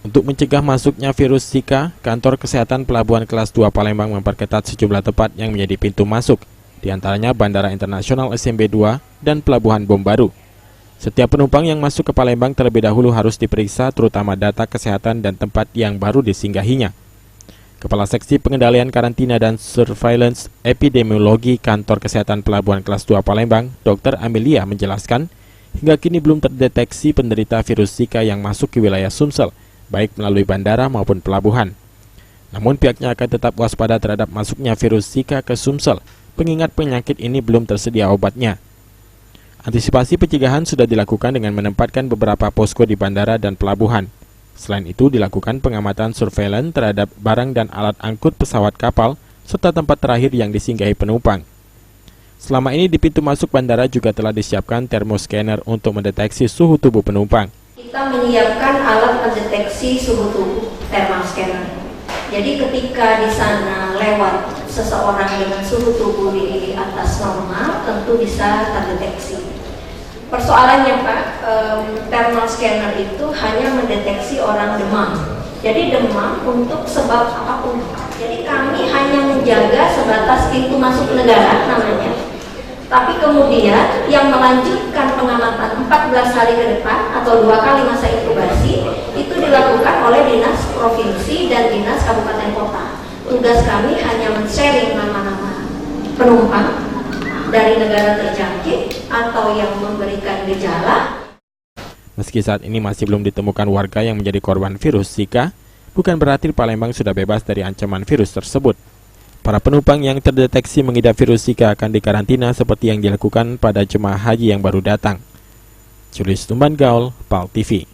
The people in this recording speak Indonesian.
Untuk mencegah masuknya virus Zika, Kantor Kesehatan Pelabuhan Kelas 2 Palembang memperketat sejumlah tempat yang menjadi pintu masuk, diantaranya Bandara Internasional SMB 2 dan Pelabuhan Bom Baru. Setiap penumpang yang masuk ke Palembang terlebih dahulu harus diperiksa, terutama data kesehatan dan tempat yang baru disinggahinya. Kepala Seksi Pengendalian Karantina dan Surveillance Epidemiologi Kantor Kesehatan Pelabuhan Kelas 2 Palembang, Dr. Amelia menjelaskan, hingga kini belum terdeteksi penderita virus Zika yang masuk ke wilayah Sumsel, baik melalui bandara maupun pelabuhan. Namun pihaknya akan tetap waspada terhadap masuknya virus Zika ke Sumsel, mengingat penyakit ini belum tersedia obatnya. Antisipasi pencegahan sudah dilakukan dengan menempatkan beberapa posko di bandara dan pelabuhan. Selain itu dilakukan pengamatan surveillance terhadap barang dan alat angkut pesawat kapal, serta tempat terakhir yang disinggahi penumpang. Selama ini di pintu masuk bandara juga telah disiapkan thermoscanner untuk mendeteksi suhu tubuh penumpang. Kita menyiapkan alat pendeteksi suhu tubuh, thermal scanner. Jadi ketika di sana lewat seseorang dengan suhu tubuh di atas normal, tentu bisa terdeteksi. Persoalannya Pak, thermal scanner itu hanya mendeteksi orang demam. Jadi demam untuk sebab apapun. Jadi kami hanya menjaga sebatas pintu masuk negara namanya. Tapi kemudian yang melanjutkan pengamatan 14 hari ke depan atau 2 kali masa inkubasi itu dilakukan oleh Dinas Provinsi dan Dinas Kabupaten Kota. Tugas kami hanya men-sharing nama-nama penumpang dari negara terjangkit atau yang memberikan gejala. Meski saat ini masih belum ditemukan warga yang menjadi korban virus Zika, bukan berarti Palembang sudah bebas dari ancaman virus tersebut. Para penumpang yang terdeteksi mengidap virus Zika akan dikarantina seperti yang dilakukan pada jemaah haji yang baru datang. Julius Tumban Gaul, PAL TV.